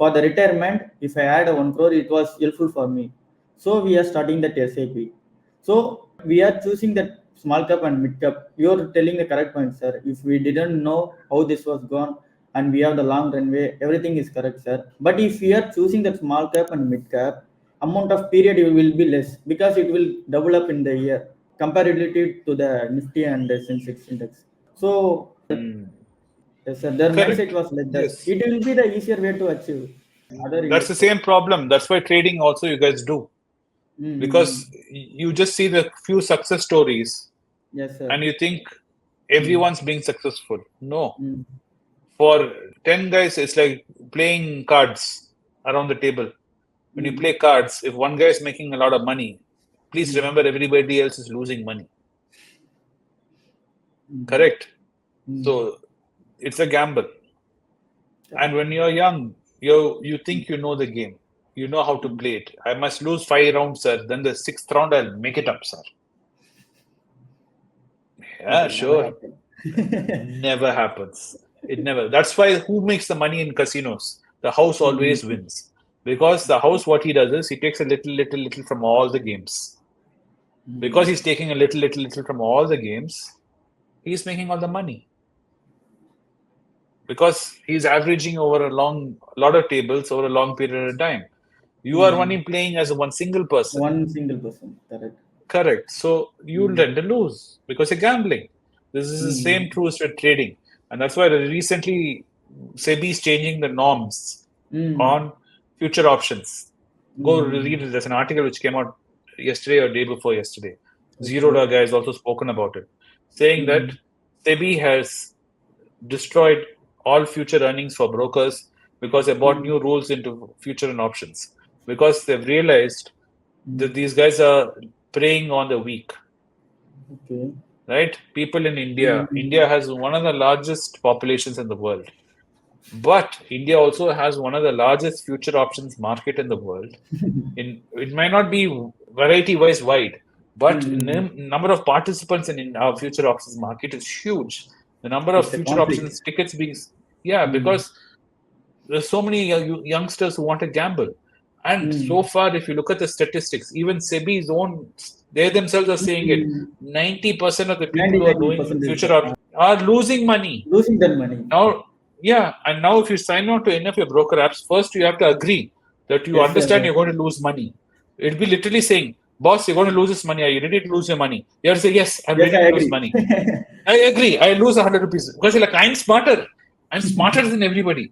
for the retirement, if I had a 1 crore, it was helpful for me. So we are starting that SIP. So we are choosing that small cap and mid cap. You're telling the correct point, sir. If we didn't know how this was gone and we have the long runway, everything is correct, sir. But if we are choosing that small cap and mid cap, amount of period will be less because it will double up in the year comparatively to the Nifty and the Sensex index. So yes, sir, their Correct. mindset was like that. Yes. It will be the easier way to achieve. That's the same problem. That's why trading also you guys do. Because you just see the few success stories. Yes, sir. And you think everyone's being successful. No. For 10 guys, it's like playing cards around the table. When you play cards, if one guy is making a lot of money, please remember everybody else is losing money. Correct? So it's a gamble. And when you're young, you think you know the game. You know how to play it. I must lose 5 rounds, sir. Then the 6th round, I'll make it up, sir. Yeah, sure. Never happens. It never. That's why who makes the money in casinos? The house always wins. Because the house, what he does is he takes a little from all the games. Because he's taking a little from all the games, he's making all the money. Because he's averaging over a lot of tables over a long period of time. You are only playing as one single person. One single person, correct. Correct. So you tend to lose because you're gambling. This is the same true with trading. And that's why recently SEBI is changing the norms on future options. Go read it. There's an article which came out yesterday or day before yesterday. Zero Dog guy has also spoken about it, saying that SEBI has destroyed all future earnings for brokers because they brought new rules into future and options. Because they've realized that these guys are preying on the weak. Okay. Right? People in India has one of the largest populations in the world. But India also has one of the largest future options market in the world. It might not be variety-wise wide, but number of participants in our future options market is huge. The number of future options tickets being... Yeah, because there's so many youngsters who want to gamble. And so far, if you look at the statistics, even SEBI's own, they themselves are saying it, 90% of the people who are doing future options are losing money. Losing that money. Now, yeah, and now if you sign on to any of your broker apps, first you have to agree that you understand you're going to lose money. It'll be literally saying, boss, you're going to lose this money. Are you ready to lose your money? You have to say, yes, I'm ready to lose money. I agree. I lose 100 rupees. Because you're like, I'm smarter. I'm smarter than everybody.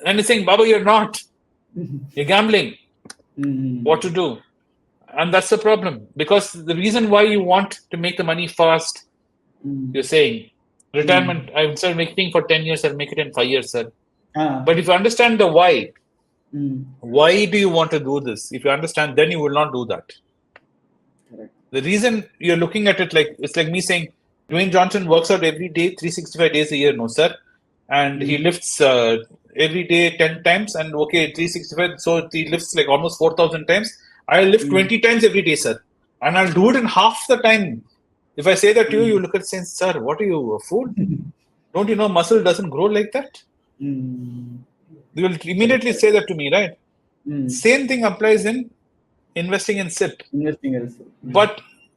And it's saying, Baba, you're not. You're gambling. What to do? And that's the problem. Because the reason why you want to make the money fast, you're saying, retirement, instead of making for 10 years, I'll make it in 5 years, sir. But if you understand the why do you want to do this? If you understand, then you will not do that. Correct. The reason you're looking at it like, it's like me saying, Dwayne Johnson works out every day, 365 days a year. No, sir. And he lifts every day 10 times and okay, 365. So he lifts like almost 4,000 times. I'll lift 20 times every day, sir. And I'll do it in half the time. If I say that to you, you look at it saying, sir, what are you, a fool? Don't you know muscle doesn't grow like that? You will immediately say that to me, right? Same thing applies in investing in SIP. Investing also.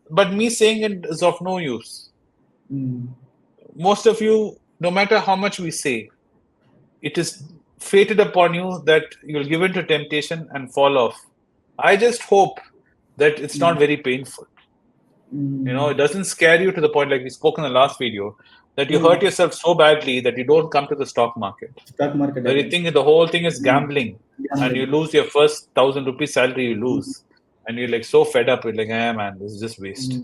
But me saying it is of no use. Most of you, no matter how much we say, it is fated upon you that you'll give in to temptation and fall off. I just hope that it's not very painful. You know, it doesn't scare you to the point, like we spoke in the last video, that you hurt yourself so badly that you don't come to the stock market. Where you think the whole thing is gambling, and you lose your first 1,000 rupees salary, you lose. And you're like so fed up, you're like, man, this is just waste.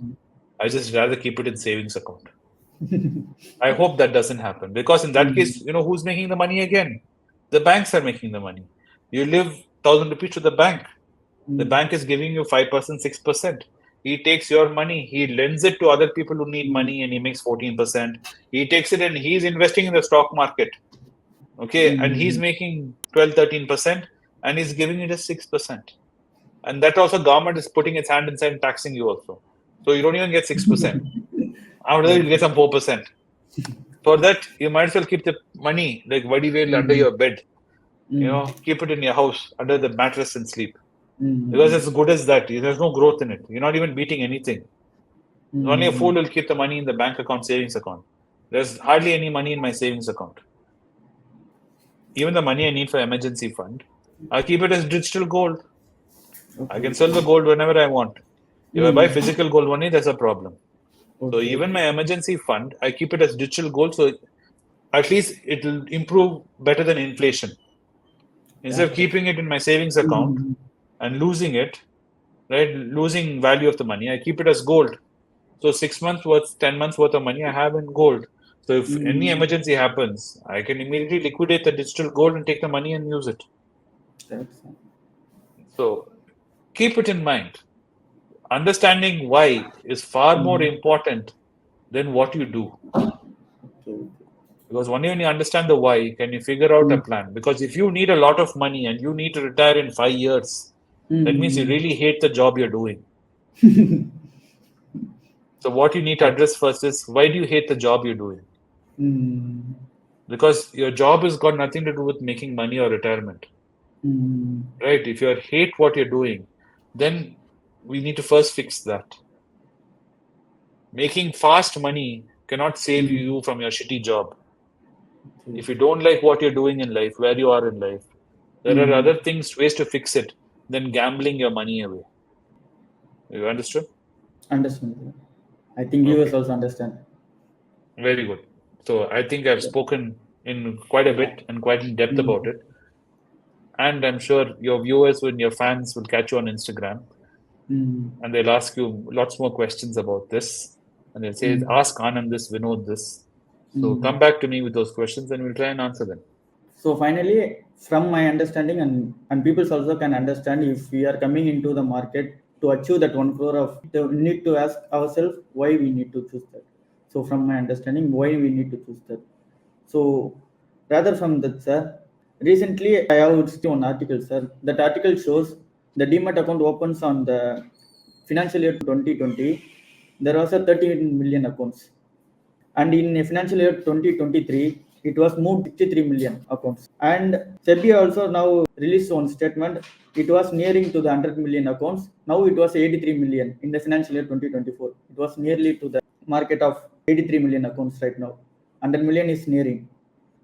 I just rather keep it in savings account. I hope that doesn't happen. Because in that case, you know, who's making the money again? The banks are making the money. You live 1,000 rupees to the bank. The bank is giving you 5%, 6%. He takes your money, he lends it to other people who need money and he makes 14%. He takes it and he's investing in the stock market. Okay, and he's making 12, 13% and he's giving it as 6%. And that also government is putting its hand inside and taxing you also. So you don't even get 6%. After that, you get some 4%. For that, you might as well keep the money like Vadivel under your bed. Keep it in your house under the mattress and sleep. Mm. Because it's as good as that. There's no growth in it. You're not even beating anything. Only a fool will keep the money in the bank account, savings account. There's hardly any money in my savings account. Even the money I need for emergency fund, I keep it as digital gold. I can sell the gold whenever I want. If I buy physical gold only, there's a problem. So even my emergency fund, I keep it as digital gold. So at least it will improve better than inflation. Instead of keeping it in my savings account and losing it, right, losing value of the money, I keep it as gold. So 6 months worth, 10 months worth of money I have in gold. So if any emergency happens, I can immediately liquidate the digital gold and take the money and use it. So keep it in mind. Understanding why is far more important than what you do. Because only when you understand the why can you figure out a plan. Because if you need a lot of money and you need to retire in 5 years, that means you really hate the job you're doing. So what you need to address first is, why do you hate the job you're doing? Because your job has got nothing to do with making money or retirement. Right? If you hate what you're doing, then we need to first fix that. Making fast money cannot save you from your shitty job. If you don't like what you're doing in life, where you are in life, there are other things, ways to fix it than gambling your money away. You understood? Understand. I think viewers also understand. Very good. So I think I've spoken in quite a bit and quite in depth about it. And I'm sure your viewers and your fans will catch you on Instagram. And they'll ask you lots more questions about this. And they'll say, ask Anand this, Vinod this. So come back to me with those questions and we'll try and answer them. So finally, from my understanding, and people also can understand, if we are coming into the market to achieve that 1 crore of, we need to ask ourselves why we need to choose that. So from my understanding, why we need to choose that. So rather from that, sir, recently I have seen one article, sir. That article shows the Demat account opens on the financial year 2020. There was a 13 million accounts. And in financial year 2023, it was moved 63 million accounts. And SEBI also now released one statement. It was nearing to the 100 million accounts. Now it was 83 million in the financial year 2024. It was nearly to the market of 83 million accounts right now. 100 million is nearing.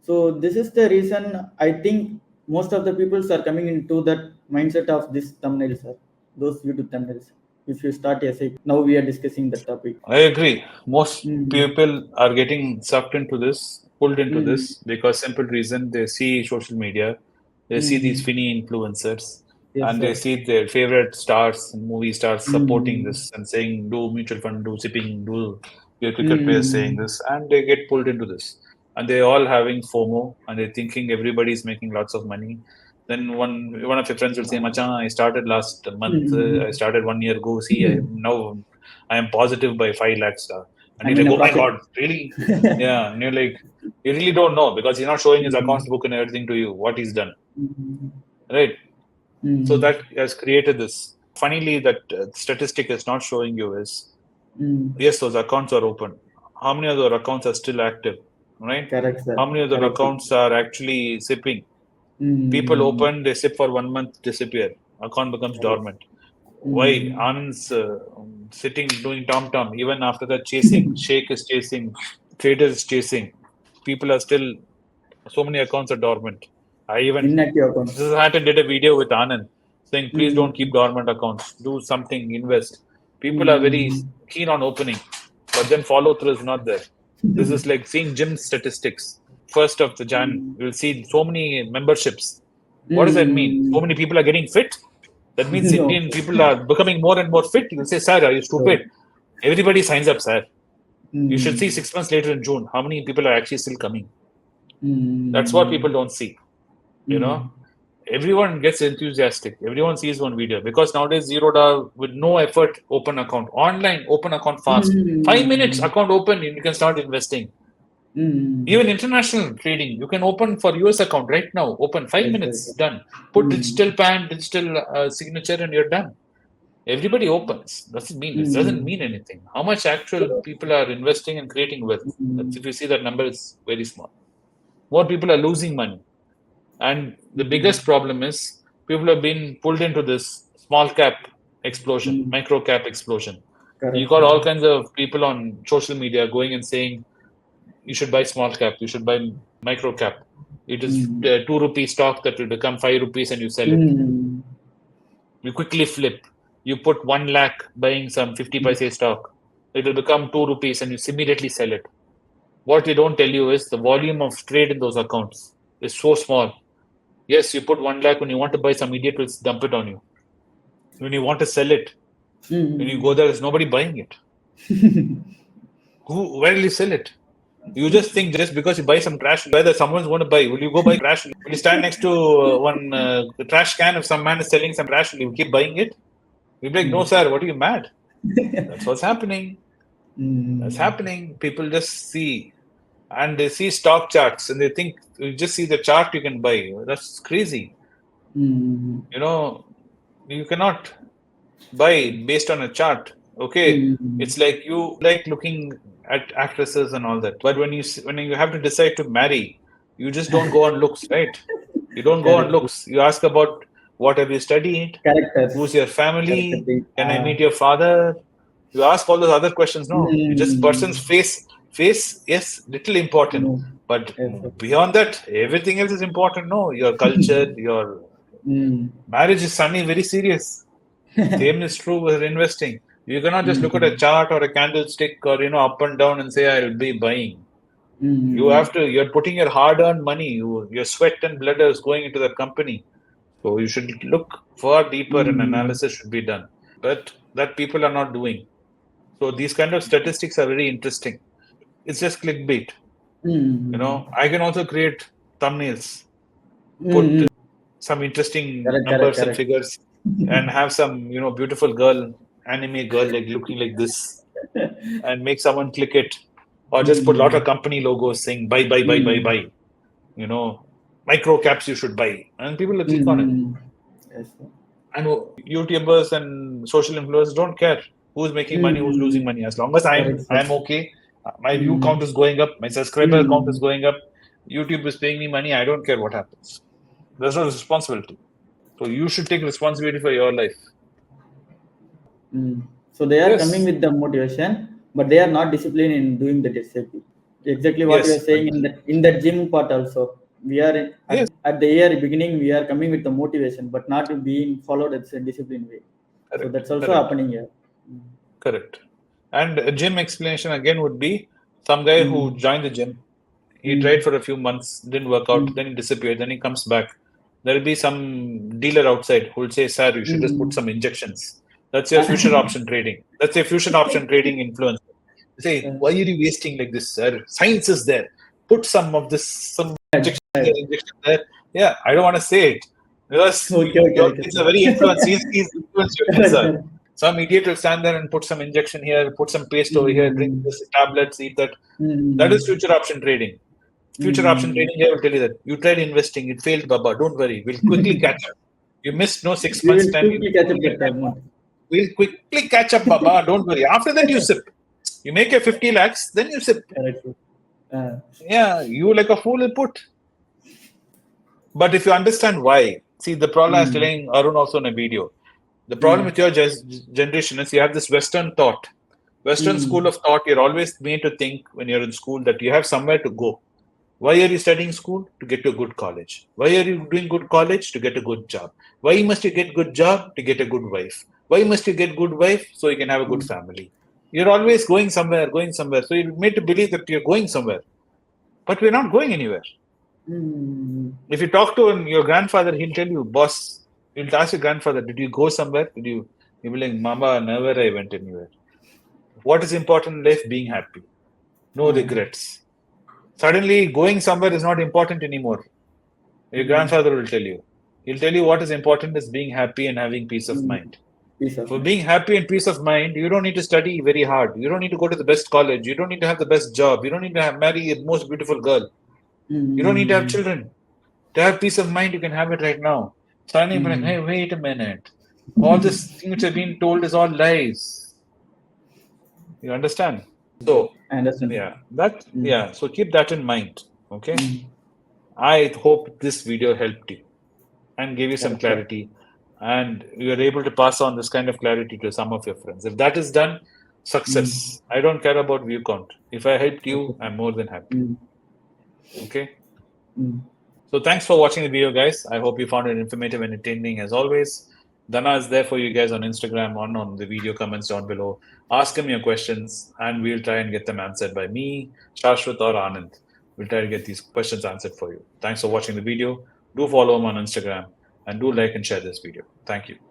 So this is the reason I think most of the people are coming into that mindset of this thumbnails, sir. Those YouTube thumbnails. If you start SIP, now we are discussing the topic. I agree. Most people are getting sucked into this, pulled into this, because simple reason, they see social media, they see these finny influencers, and they see their favorite stars and movie stars supporting this and saying, do mutual fund, do sipping, do your cricket players saying this, and they get pulled into this. And they're all having FOMO, and they're thinking everybody's making lots of money. Then one of your friends will say, Machan, I started last month, I started 1 year ago. See, I am positive by 5 lakhs. And you're like, oh my God, really? Yeah. And you're like, you really don't know, because he's not showing his accounts book and everything to you, what he's done. Right? So that has created this. Funnily, that statistic is not showing you is, yes, those accounts are open. How many of those accounts are still active? Right? Correct, sir. How many of those accounts are actually sipping? People open, they sip for 1 month, disappear. Account becomes dormant. Why? Anand's sitting doing tom-tom. Even after that, chasing. Sheikh is chasing. Trader is chasing. People are still, so many accounts are dormant. I even had did a video with Anand saying, please don't keep dormant accounts. Do something, invest. People are very keen on opening, but then follow through is not there. This is like seeing gym statistics. 1st of the Jan, you'll see so many memberships. What does that mean? So many people are getting fit. That means Indian people are becoming more and more fit. You'll say, sir, are you stupid? Everybody signs up, sir. You should see 6 months later in June, how many people are actually still coming. That's what people don't see. Everyone gets enthusiastic. Everyone sees one video, because nowadays $0 with no effort, open account. Online, open account fast. 5 minutes, account open, and you can start investing. Even international trading, you can open for US account right now. Open 5 minutes, done. Put digital PAN, digital signature, and you're done. Everybody opens. It doesn't mean anything. How much actual people are investing and creating wealth? If you see, that number is very small. More people are losing money. And the biggest problem is people have been pulled into this small cap explosion, micro cap explosion. You Correct. got all kinds of people on social media going and saying, you should buy small cap, you should buy micro cap. It is 2 rupee stock that will become 5 rupees and you sell it. You quickly flip. You put 1 lakh buying some 50 paise stock. It will become 2 rupees and you immediately sell it. What they don't tell you is the volume of trade in those accounts is so small. Yes, you put 1 lakh. When you want to buy, some idiot will dump it on you. When you want to sell it, when you go there's nobody buying it. Where will you sell it? You just think just because you buy some trash, whether someone's going to buy, will you go buy trash? Will you stand next to one trash can if some man is selling some trash? Will you keep buying it? You'll be like, no, sir, what are you mad? That's what's happening. That's happening. People just see, and they see stock charts and they think you just see the chart you can buy. That's crazy. You know, you cannot buy based on a chart. Okay, it's like you like looking at actresses and all that, but when you have to decide to marry, you just don't go on looks, right? You don't go on looks. You ask about what have you studied, Characters. who's your family, can I meet your father? You ask all those other questions. No, you just person's face. Yes, little important, but beyond that, everything else is important. No, your culture, your marriage is suddenly very serious. Same is true with investing. You cannot just look at a chart or a candlestick or up and down and say I'll be buying. You have to. You're putting your hard-earned money, your sweat and blood is going into that company. So you should look far deeper, and analysis should be done. But that people are not doing. So these kind of statistics are very interesting. It's just clickbait. I can also create thumbnails, put some interesting numbers and figures, and have some beautiful girl, anime girl, like looking like this, and make someone click it, or just put a lot of company logos saying buy, micro caps you should buy, and people will click on it. Yes. And YouTubers and social influencers don't care who's making money, who's losing money. As long as I'm okay, my view count is going up, my subscriber count is going up, YouTube is paying me money, I don't care what happens. There's no responsibility. So you should take responsibility for your life. So they are coming with the motivation, but they are not disciplined in doing the SAP. Exactly what you are saying in the gym part also. We are at the year beginning, we are coming with the motivation, but not being followed at a disciplined way. Correct. So that's also happening here. Correct. And a gym explanation again would be some guy who joined the gym. He tried for a few months, didn't work out, then he disappeared, then he comes back. There will be some dealer outside who will say, sir, you should just put some injections. That's your future option trading. That's your future option trading influence. Say, why are you wasting like this, sir? Science is there. Put some of this, some injection there. Yeah, I don't want to say it. Because your kids are very influenced. He's influenced your kids, sir. Some idiot will stand there and put some injection here, put some paste over here, drink this tablets, eat that. That is future option trading. Future option trading, I will tell you that. You tried investing, it failed, Baba. Don't worry. We'll quickly catch up. You missed 6 months time. We'll quickly catch up, Baba. Don't worry. After that, you sip. You make a 50 lakhs, then you sip. Yeah, you like a fool will put. But if you understand why, see, the problem I was telling Arun also in a video. The problem with your generation is you have this Western thought. Western school of thought, you're always made to think when you're in school that you have somewhere to go. Why are you studying school? To get to a good college. Why are you doing good college? To get a good job. Why must you get good job? To get a good wife. Why must you get good wife? So you can have a good family. You're always going somewhere. So you're made to believe that you're going somewhere. But we're not going anywhere. If you talk to your grandfather, he'll tell you, boss, he'll ask your grandfather, did you go somewhere? He'll be like, Mama, never I went anywhere. What is important in life? Being happy. No regrets. Suddenly, going somewhere is not important anymore. Your grandfather will tell you. He'll tell you what is important is being happy and having peace of mind. For being happy and peace of mind, you don't need to study very hard. You don't need to go to the best college. You don't need to have the best job. You don't need to marry the most beautiful girl. You don't need to have children. To have peace of mind, you can have it right now. Suddenly, like, hey, wait a minute. All this thing which I've been told is all lies. You understand? So, I understand. So keep that in mind. Okay. I hope this video helped you and gave you some Correct, sir. clarity, and you are able to pass on this kind of clarity to some of your friends. If that is done, success. I don't care about view count. If I helped Okay, you, sir. I'm more than happy. Okay. Mm. So thanks for watching the video, guys. I hope you found it informative and entertaining as always. Dhana is there for you guys on Instagram, on the video comments down below. Ask him your questions, and we'll try and get them answered by me, Shashwat, or Anand. We'll try to get these questions answered for you. Thanks for watching the video. Do follow him on Instagram, and do like and share this video. Thank you.